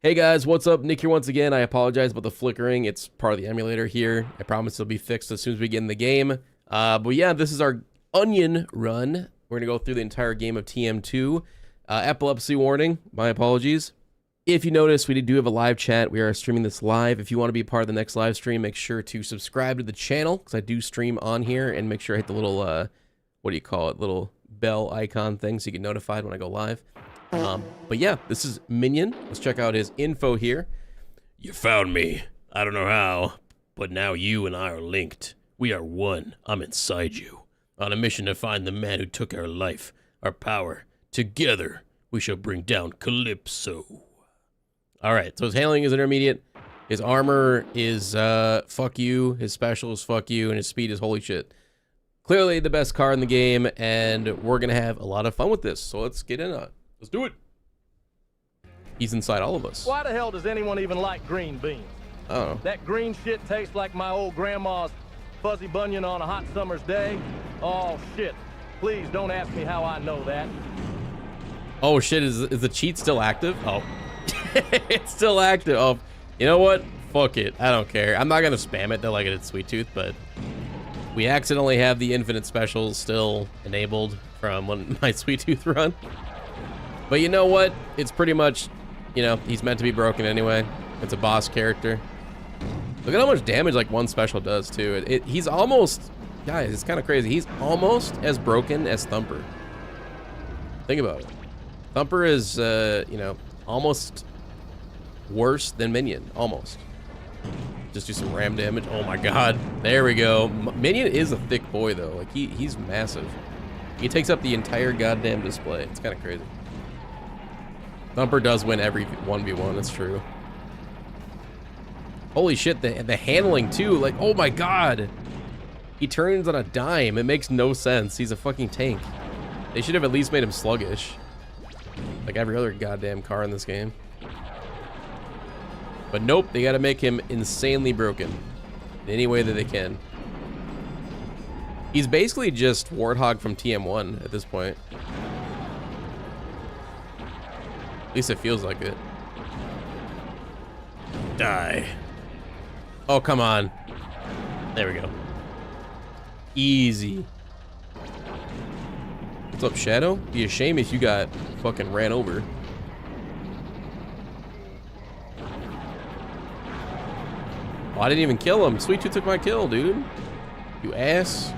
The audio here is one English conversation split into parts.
Hey guys, what's up? Nick here once again. I apologize about the flickering. It's part of the emulator here. I promise it'll be fixed as soon as we get in the game. But yeah, this is our onion run. We're going to go through the entire game of TM2. Epilepsy warning. My apologies. If you notice, we do have a live chat. We are streaming this live. If you want to be part of the next live stream, make sure to subscribe to the channel because I do stream on here, and make sure I hit the little, what do you call it, little bell icon thing so you get notified when I go live. But yeah, this is Minion. Let's check out his info here. You found me. I don't know how, but now you and I are linked. We are one. I'm inside you. On a mission to find the man who took our life, our power. Together, we shall bring down Calypso. Alright, so his handling is intermediate. His armor is, fuck you. His special is fuck you. And his speed is holy shit. Clearly the best car in the game, and we're gonna have a lot of fun with this. So let's get in on it. Let's do it. He's inside all of us. Why the hell does anyone even like green beans? Oh. That green shit tastes like my old grandma's fuzzy bunion on a hot summer's day. Oh shit. Please don't ask me how I know that. Oh shit, is the cheat still active? Oh. It's still active. Oh, you know what? Fuck it. I don't care. I'm not gonna spam it though like I did Sweet Tooth, but we accidentally have the infinite specials still enabled from my Sweet Tooth run. But you know what? It's pretty much, you know, he's meant to be broken anyway. It's a boss character. Look at how much damage like one special does too. He's almost, guys, it's kind of crazy. He's almost as broken as Thumper. Think about it. Thumper is, you know, almost worse than Minion, almost. Just do some ram damage. Oh my god. There we go. Minion is a thick boy though. Like he's massive. He takes up the entire goddamn display. It's kind of crazy. Thumper does win every 1v1, that's true. Holy shit, the handling too, like, oh my god. He turns on a dime, it makes no sense. He's a fucking tank. They should have at least made him sluggish. Like every other goddamn car in this game. But nope, they gotta make him insanely broken. In any way that they can. He's basically just Warthog from TM1 at this point. At least it feels like it. Die. Oh, come on. There we go. Easy. What's up, Shadow? Be a shame if you got fucking ran over. Oh, I didn't even kill him. Sweet Tooth took my kill, dude. You ass.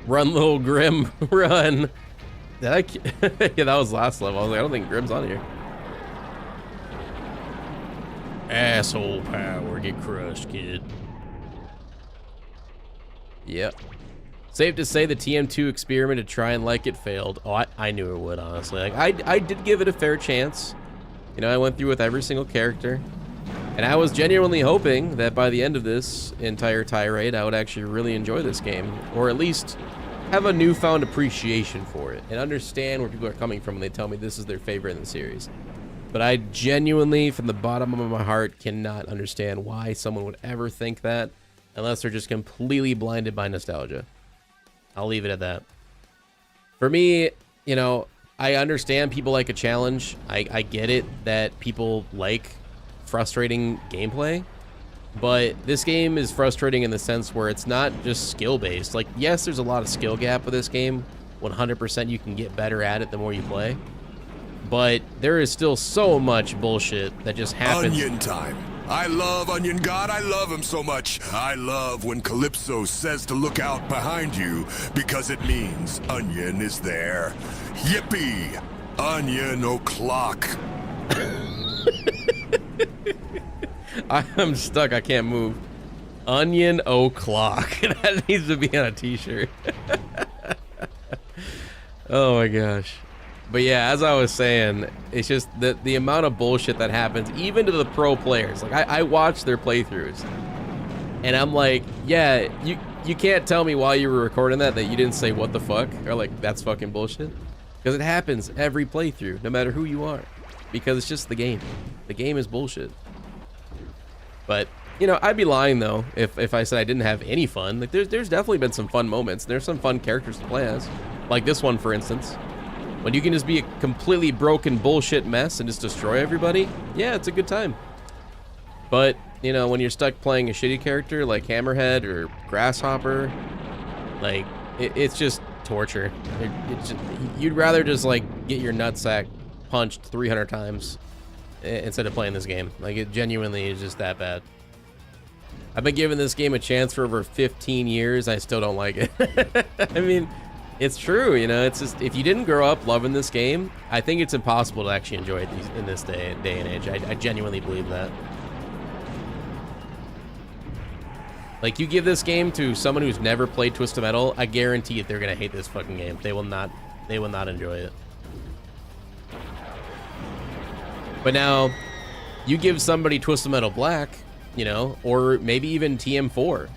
Run, little Grim, run. Did I? Yeah, that was last level. I was like, I don't think Grim's on here. Asshole power, get crushed, kid. Yep. Safe to say the TM2 experiment to try and like it failed. Oh, I knew it would, honestly. Like, I did give it a fair chance. You know, I went through with every single character. And I was genuinely hoping that by the end of this entire tirade, I would actually really enjoy this game. Or at least have a newfound appreciation for it and understand where people are coming from when they tell me this is their favorite in the series. But I genuinely, from the bottom of my heart, cannot understand why someone would ever think that unless they're just completely blinded by nostalgia. I'll leave it at that. For me, you know, I understand people like a challenge. I get it that people like frustrating gameplay. But this game is frustrating in the sense where it's not just skill-based. Like, yes, there's a lot of skill gap with this game. 100% you can get better at it the more you play. But there is still so much bullshit that just happens. Onion time. I love Onion God. I love him so much. I love when Calypso says to look out behind you because it means Onion is there. Yippee! Onion o'clock. I'm stuck. I can't move. Onion o'clock. That needs to be on a t-shirt. Oh my gosh. But yeah, as I was saying, it's just the amount of bullshit that happens, even to the pro players. Like, I watch their playthroughs, and I'm like, yeah, you can't tell me while you were recording that you didn't say what the fuck, or like, that's fucking bullshit. Because it happens every playthrough, no matter who you are. Because it's just the game. The game is bullshit. But, you know, I'd be lying though if I said I didn't have any fun. Like, there's definitely been some fun moments. There's some fun characters to play as. Like this one, for instance. When you can just be a completely broken bullshit mess and just destroy everybody, yeah, it's a good time. But, you know, when you're stuck playing a shitty character like Hammerhead or Grasshopper, like, it's just torture. You'd rather just, like, get your nutsack punched 300 times instead of playing this game. Like, it genuinely is just that bad. I've been giving this game a chance for over 15 years. I still don't like it. I mean, it's true, you know. It's just, if you didn't grow up loving this game, I think it's impossible to actually enjoy it in this day and age. I genuinely believe that. Like, you give this game to someone who's never played Twisted Metal, I guarantee it they're gonna hate this fucking game. They will not enjoy it. But now, you give somebody Twisted Metal Black, you know, or maybe even TM4.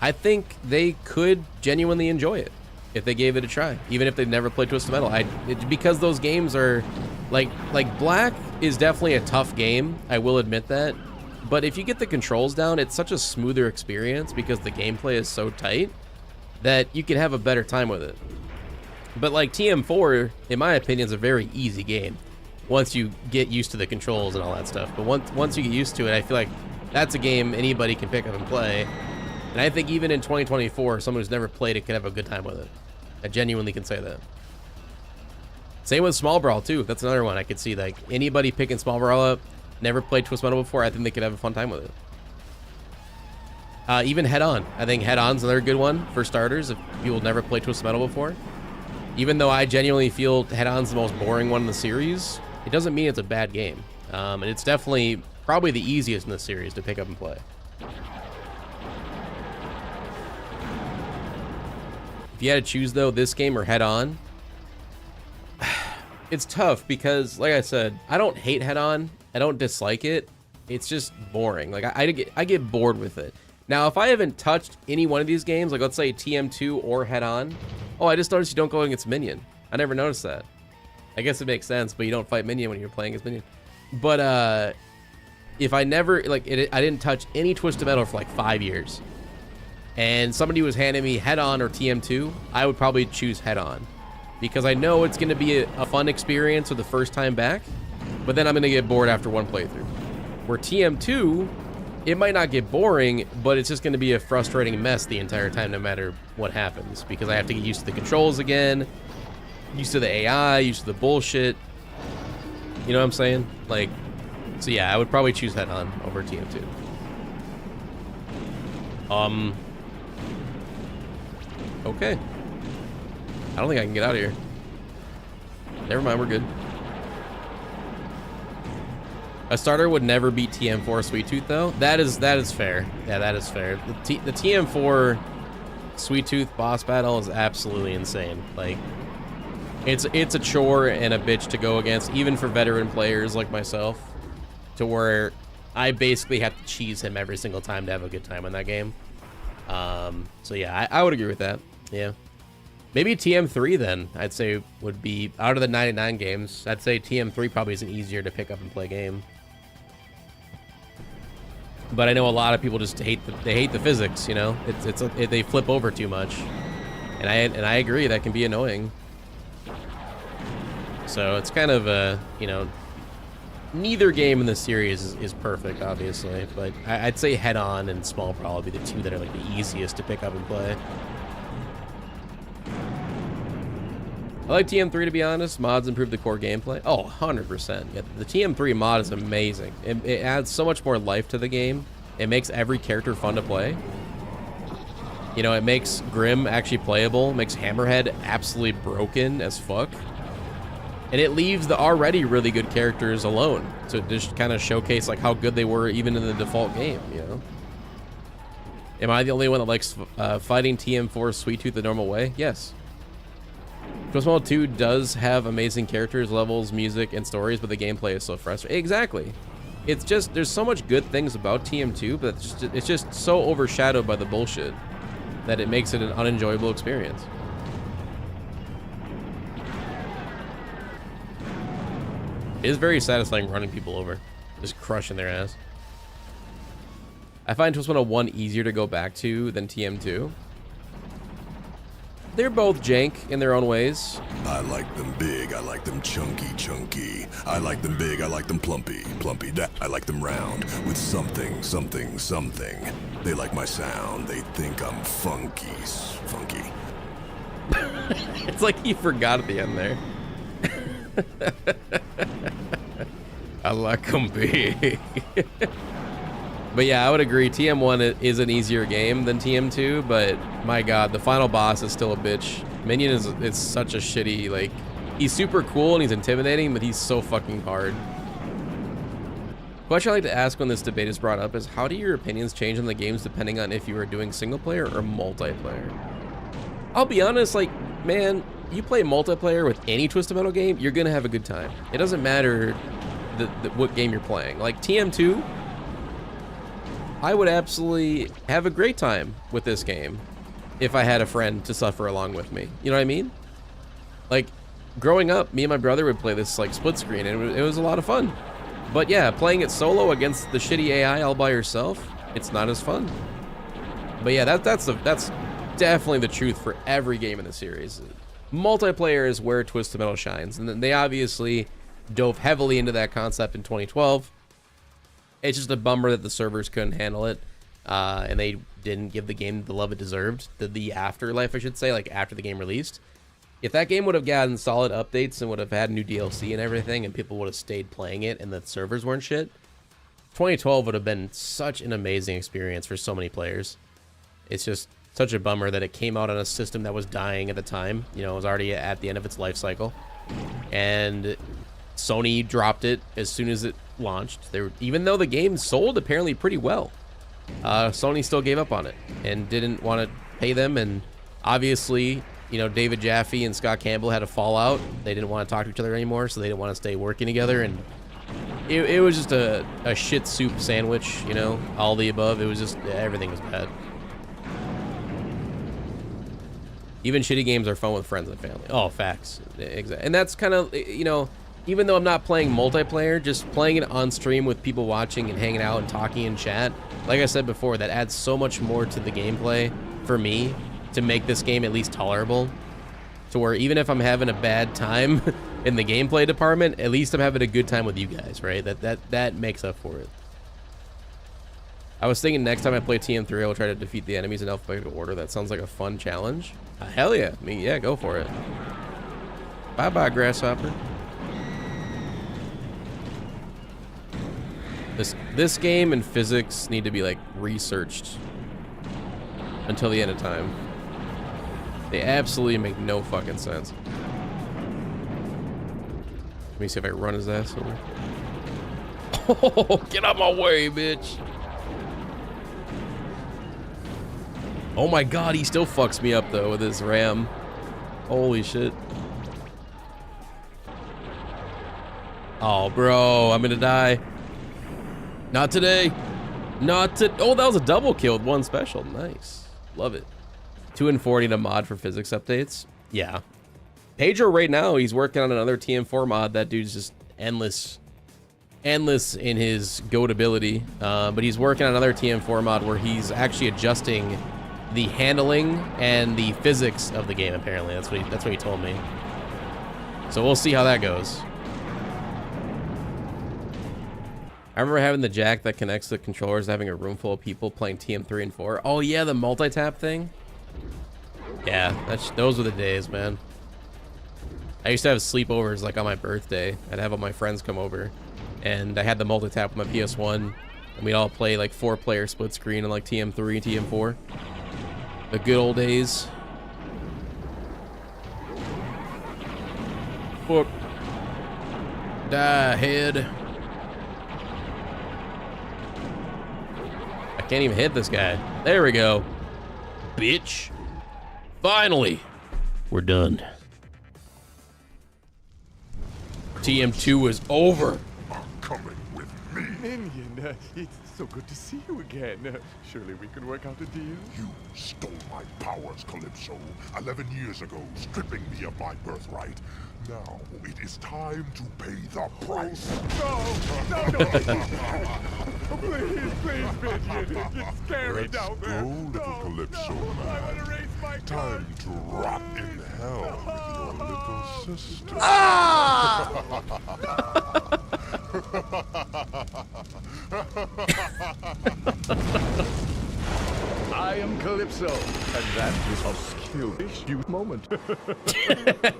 I think they could genuinely enjoy it if they gave it a try, even if they've never played Twisted Metal. Because those games are like Black is definitely a tough game. I will admit that. But if you get the controls down, it's such a smoother experience because the gameplay is so tight that you can have a better time with it. But like TM4, in my opinion, is a very easy game once you get used to the controls and all that stuff. But once you get used to it, I feel like that's a game anybody can pick up and play. And I think even in 2024, someone who's never played it could have a good time with it. I genuinely can say that. Same with Small Brawl too. That's another one I could see. Like, anybody picking Small Brawl up, never played Twisted Metal before, I think they could have a fun time with it. Even Head On. I think Head On's another good one for starters if people never played Twisted Metal before. Even though I genuinely feel Head On's the most boring one in the series, it doesn't mean it's a bad game. And it's definitely probably the easiest in the series to pick up and play. If you had to choose, though, this game or Head On, it's tough because, like I said, I don't hate Head On. I don't dislike it. It's just boring. Like, I get bored with it. Now, if I haven't touched any one of these games, like let's say TM2 or Head On, oh, I just noticed you don't go against Minion. I never noticed that. I guess it makes sense, but you don't fight Minion when you're playing as Minion. But if I never, like, I didn't touch any Twisted Metal for like 5 years, and somebody was handing me Head On or TM2, I would probably choose Head On because I know it's going to be a fun experience for the first time back, but then I'm going to get bored after one playthrough. Where TM2, it might not get boring, but it's just going to be a frustrating mess the entire time no matter what happens because I have to get used to the controls again, used to the AI, used to the bullshit. You know what I'm saying? Like, so yeah, I would probably choose Head On over TM2. Okay. I don't think I can get out of here. Never mind, we're good. A starter would never beat TM4 Sweet Tooth, though. That is fair. Yeah, that is fair. The TM4 Sweet Tooth boss battle is absolutely insane. Like, it's a chore and a bitch to go against, even for veteran players like myself, to where I basically have to cheese him every single time to have a good time in that game. So yeah, I would agree with that. Yeah. Maybe TM3 then, I'd say would be, out of the 99 games, I'd say TM3 probably is an easier to pick up and play game. But I know a lot of people just hate the physics, you know? They flip over too much. And I agree, that can be annoying. So it's kind of a, you know, neither game in the series is perfect, obviously, but I'd say Head On and Small Brawl would be the two that are like the easiest to pick up and play. I like TM3, to be honest. Mods improve the core gameplay. Oh, 100%. Yeah, the TM3 mod is amazing. It adds so much more life to the game. It makes every character fun to play. You know, it makes Grim actually playable. It makes Hammerhead absolutely broken as fuck. And it leaves the already really good characters alone to just kind of showcase like how good they were even in the default game, you know? Am I the only one that likes fighting TM4 Sweet Tooth the normal way? Yes. Twisted Metal 2 does have amazing characters, levels, music, and stories, but the gameplay is so frustrating. Exactly. It's just, there's so much good things about TM2, but it's just so overshadowed by the bullshit that it makes it an unenjoyable experience. It is very satisfying running people over, just crushing their ass. I find Twisted Metal 1 easier to go back to than TM2. they're both jank in their own ways. I like them big, I like them chunky. I like them big, I like them plumpy. I like them round with something. They like my sound, they think I'm funky. It's like he forgot at the end there. I like them big. But yeah, I would agree. TM1 is an easier game than TM2, but my god, the final boss is still a bitch. Minion is such a shitty, like, he's super cool and he's intimidating, but he's so fucking hard. Question I'd like to ask when this debate is brought up is, how do your opinions change on the games depending on if you are doing single player or multiplayer? I'll be honest, like, man, you play multiplayer with any Twisted Metal game, you're gonna have a good time. It doesn't matter what game you're playing. Like TM2, I would absolutely have a great time with this game if I had a friend to suffer along with me. You know what I mean? Like, growing up, me and my brother would play this like split screen, and it was a lot of fun. But yeah, playing it solo against the shitty AI all by yourself, it's not as fun. But yeah, that's definitely the truth for every game in the series. Multiplayer is where Twisted Metal shines, and they obviously dove heavily into that concept in 2012. It's just a bummer that the servers couldn't handle it, and they didn't give the game the love it deserved. The afterlife, I should say, like after the game released. If that game would have gotten solid updates and would have had new DLC and everything, and people would have stayed playing it and the servers weren't shit, 2012 would have been such an amazing experience for so many players. It's just such a bummer that it came out on a system that was dying at the time. You know, it was already at the end of its life cycle. And Sony dropped it as soon as it launched. Even though the game sold apparently pretty well, Sony still gave up on it and didn't want to pay them. And obviously, you know, David Jaffe and Scott Campbell had a fallout. They didn't want to talk to each other anymore, so they didn't want to stay working together. And it was just a shit soup sandwich, you know, all the above. It was just, everything was bad. Even shitty games are fun with friends and family. Oh, facts. Exactly. And that's kind of, you know, even though I'm not playing multiplayer, just playing it on stream with people watching and hanging out and talking in chat, like I said before, that adds so much more to the gameplay for me to make this game at least tolerable. To where even if I'm having a bad time in the gameplay department, at least I'm having a good time with you guys, right? That makes up for it. I was thinking next time I play TM3, I'll try to defeat the enemies in alphabetical order. That sounds like a fun challenge. Hell yeah. I mean, yeah, go for it. Bye-bye, Grasshopper. This game and physics need to be, like, researched until the end of time. They absolutely make no fucking sense. Let me see if I can run his ass over. Oh, get out my way, bitch. Oh my god, he still fucks me up though with his ram. Holy shit. Oh, bro, I'm gonna die. Not today. Oh, that was a double kill with one special. Nice. Love it. 2 and 40 to mod for physics updates. Yeah. Pedro right now, he's working on another TM4 mod. That dude's just endless in his goatability. But he's working on another TM4 mod where he's actually adjusting the handling and the physics of the game, apparently. That's what he told me. So we'll see how that goes. I remember having the jack that connects the controllers, having a room full of people playing TM3 and 4. Oh yeah, the multi-tap thing. Yeah, those were the days, man. I used to have sleepovers like on my birthday. I'd have all my friends come over, and I had the multi-tap with my PS1, and we'd all play like 4-player split screen on like TM3, TM4. The good old days. Fuck. Die, head. I can't even hit this guy. There we go. Bitch. Finally. We're done. TM2 is over. Are coming with me. Minion, it's so good to see you again. Surely we can work out a deal? You stole my powers, Calypso, 11 years ago, stripping me of my birthright. Now it is time to pay the price. No! Please, Minion. It's scary Let's down there. go, little Calypso I want to man. race my car. Time to rot in hell with your little sister. I am Calypso, and that is a skill moment.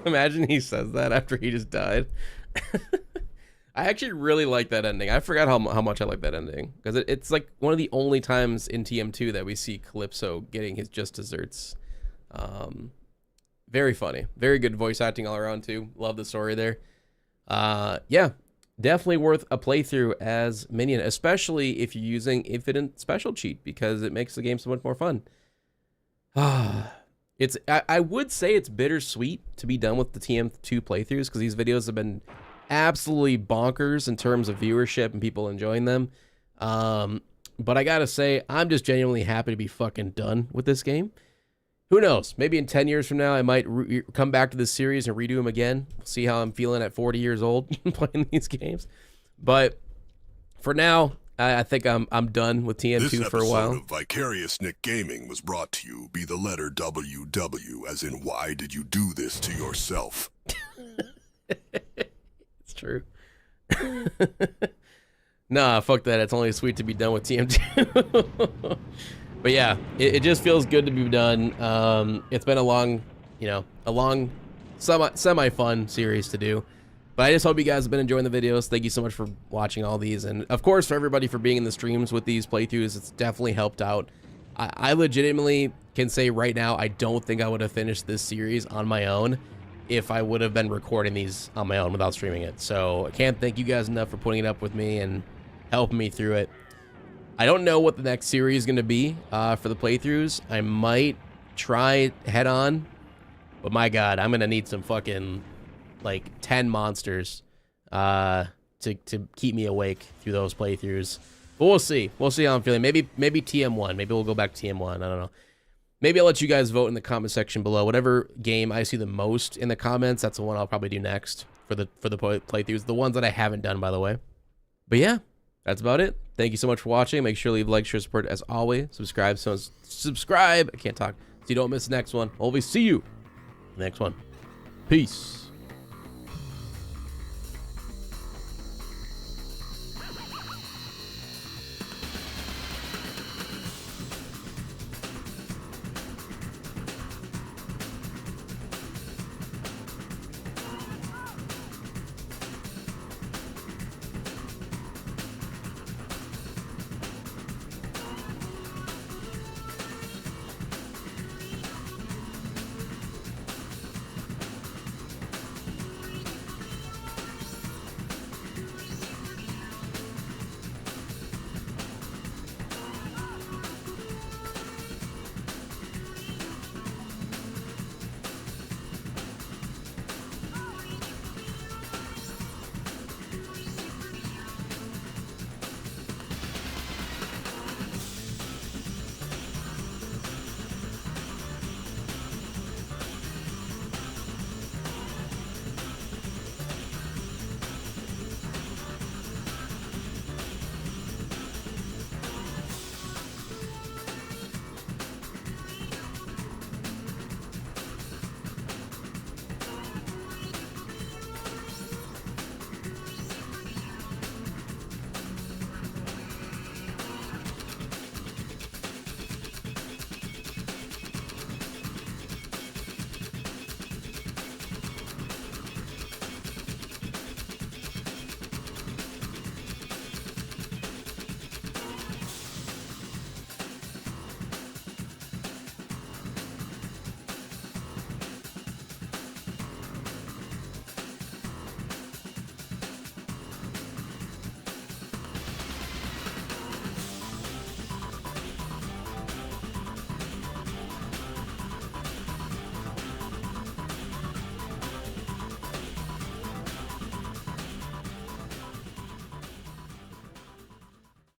Imagine he says that after he just died. I actually really like that ending. I forgot how much I like that ending, because it's like one of the only times in TM2 that we see Calypso getting his just desserts. Very funny, very good voice acting all around too. Love the story there. Yeah, definitely worth a playthrough as Minion, especially if you're using Infinite Special Cheat, because it makes the game so much more fun. I would say it's bittersweet to be done with the TM2 playthroughs, because these videos have been absolutely bonkers in terms of viewership and people enjoying them. But I gotta say, I'm just genuinely happy to be fucking done with this game. Who knows? Maybe in 10 years from now, I might come back to this series and redo them again. See how I'm feeling at 40 years old playing these games. But for now, I think I'm done with TM2 for a while. This episode of Vicarious Nick Gaming was brought to you by the letter WW, as in why did you do this to yourself? It's true. Nah, fuck that. It's only sweet to be done with TM2. But yeah, it just feels good to be done. It's been a long, semi-fun series to do. But I just hope you guys have been enjoying the videos. Thank you so much for watching all these. And of course, for everybody for being in the streams with these playthroughs. It's definitely helped out. I legitimately can say right now, I don't think I would have finished this series on my own if I would have been recording these on my own without streaming it. So I can't thank you guys enough for putting it up with me and helping me through it. I don't know what the next series is going to be for the playthroughs. I might try head on, but my God, I'm going to need some fucking like 10 monsters to keep me awake through those playthroughs. But we'll see. We'll see how I'm feeling. Maybe TM1. Maybe we'll go back to TM1. I don't know. Maybe I'll let you guys vote in the comment section below. Whatever game I see the most in the comments, that's the one I'll probably do next for the playthroughs. The ones that I haven't done, by the way. But yeah, that's about it. Thank you so much for watching. Make sure to leave a like, share, support as always. Subscribe. So subscribe. I can't talk. So you don't miss the next one. Always see you in the next one. Peace.